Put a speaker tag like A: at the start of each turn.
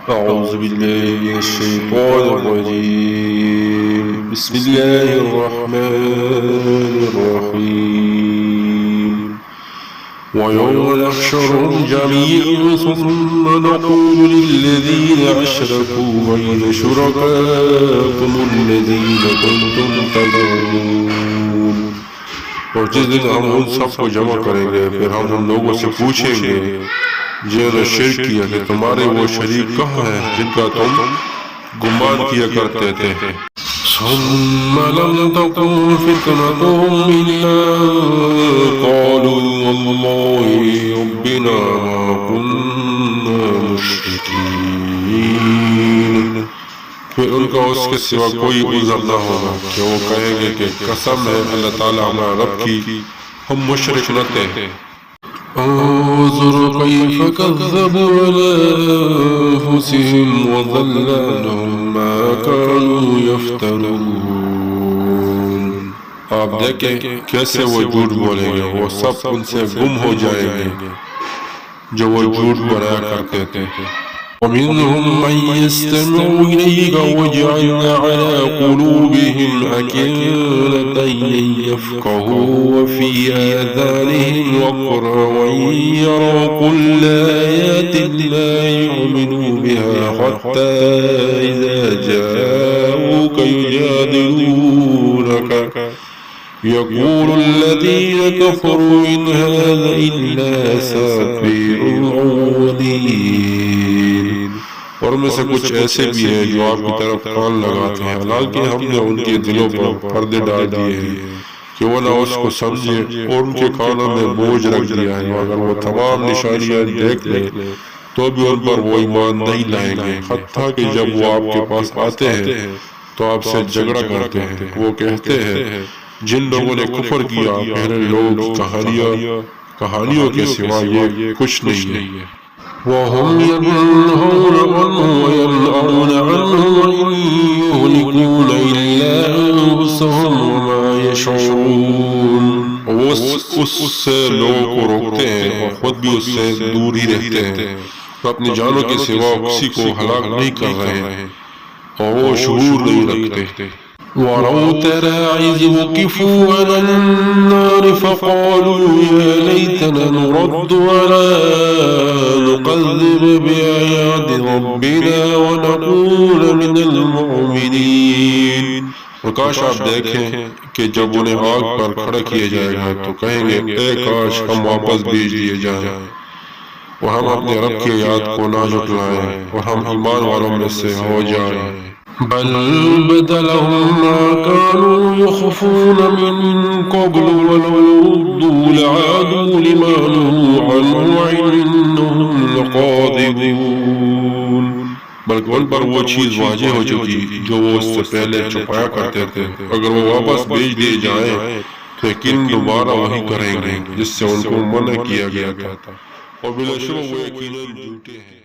A: أعوذ بالله من الشيطان الرجيم. بسم الله الرحمن الرحيم. ويوم نحشرهم جميعا ثم نقول للذين أشركوا أين شركاؤكم الذين كنتم تزعمون. اور جس دن ہم ان سب کو جمع کریں گے پھر ہم ان لوگوں سے پوچھیں گے جنہوں نے شرک کیا کہ تمہارے وہ شریک کہاں ہیں جن کا تم گمان کیا کرتے تھے. ثم لم تكن فتنتهم إلا قالوا والله ربنا ما كنا مشركين. پھر ان کا اس کے سوا کوئی عذر نہ ہوگا کہ وہ کہیں گے کہ قسم ہے اللہ تعالیٰ ہمارا رب کی ہم مشرک نہ تھے. انظر كيف كذبوا على أنفسهم وضل عنهم ما كانوا يفترون. آپ دیکھیں کیسے وہ جھوٹ بولیں گے، وہ سب ان سے گم ہو جائیں گے جو وہ جھوٹ بنایا کرتے تھے. ومنهم من يستمع إليك وجعلنا على قلوبهم أكنة أن يفقهوا وفي آذانهم وقرا وإن يروا كل آيات لا يؤمنوا بها حتى إذا جاءوك يجادلونك يقول الذين كفروا إن هذا إلا أساطير الأولين. اور میں سے کچھ ایسے بھی ہیں جو آپ کی طرف کان لگاتے ہیں حالانکہ ہم نے ان کے دلوں پر پردے ڈال دیے ہیں کہ وہ نہ اس کو سمجھے اور ان کے کانوں میں بوجھ رکھ دیا ہے. اگر وہ تمام نشانیاں دیکھ لیں تو بھی ان پر وہ ایمان نہیں لائیں گے حتیٰ کہ جب وہ آپ کے پاس آتے ہیں تو آپ سے جھگڑا کرتے ہیں. وہ کہتے ہیں جن لوگوں نے کفر کیا پہلے لوگ کہانیوں کے سوا یہ کچھ نہیں ہے. وَهُمْ يَنْهَوْنَ عَنْهُ وَيَنْأَوْنَ عَنْهُ وَإِنْ يُهْلِكُونَ إِلَّا أَنفُسَهُمْ وَمَا يَشْعُرُونَ. وہ اس سے لوگوں کو روکتے ہیں اور خود بھی اس سے دور ہی رہتے ہیں. وہ اپنی جانوں کے سوا کسی کو ہلاک نہیں کر رہے ہیں اور وہ شعور نہیں رکھتے. وَلَوْ تَرَىٰ إِذْ وُقِفُوا عَلَى النَّارِ فَقَالُوا يَا لَيْتَنَا نُرَدُّ وَلَا نُكَذِّبَ بِآيَاتِ رَبِّنَا وَنَكُونَ مِنَ الْمُؤْمِنِينَ. اور کاش آپ دیکھیں کہ جب انہیں آگ پر کھڑا کیا جائے گا تو کہیں گے اے کاش ہم واپس بھیج دیے جائیں اور ہم اپنے رب کی یاد کو نہ جھٹلائیں اور ہم ایمان والوں میں سے ہو جائیں. بل بدلهم ما كانوا يخفون من قبل ولو ردوا لعادوا لما نهوا عنه وإنهم لكاذبون. بلکہ ان پر وہ چیز واضح ہو چکی جو وہ اس سے پہلے چھپایا کرتے تھے. اگر وہ واپس بھیج دیے جائیں تو یقین دوبارہ وہی کریں گے جس سے ان کو منع کیا گیا تھا اور بلا شبہ وہ یقیناً جھوٹے ہیں.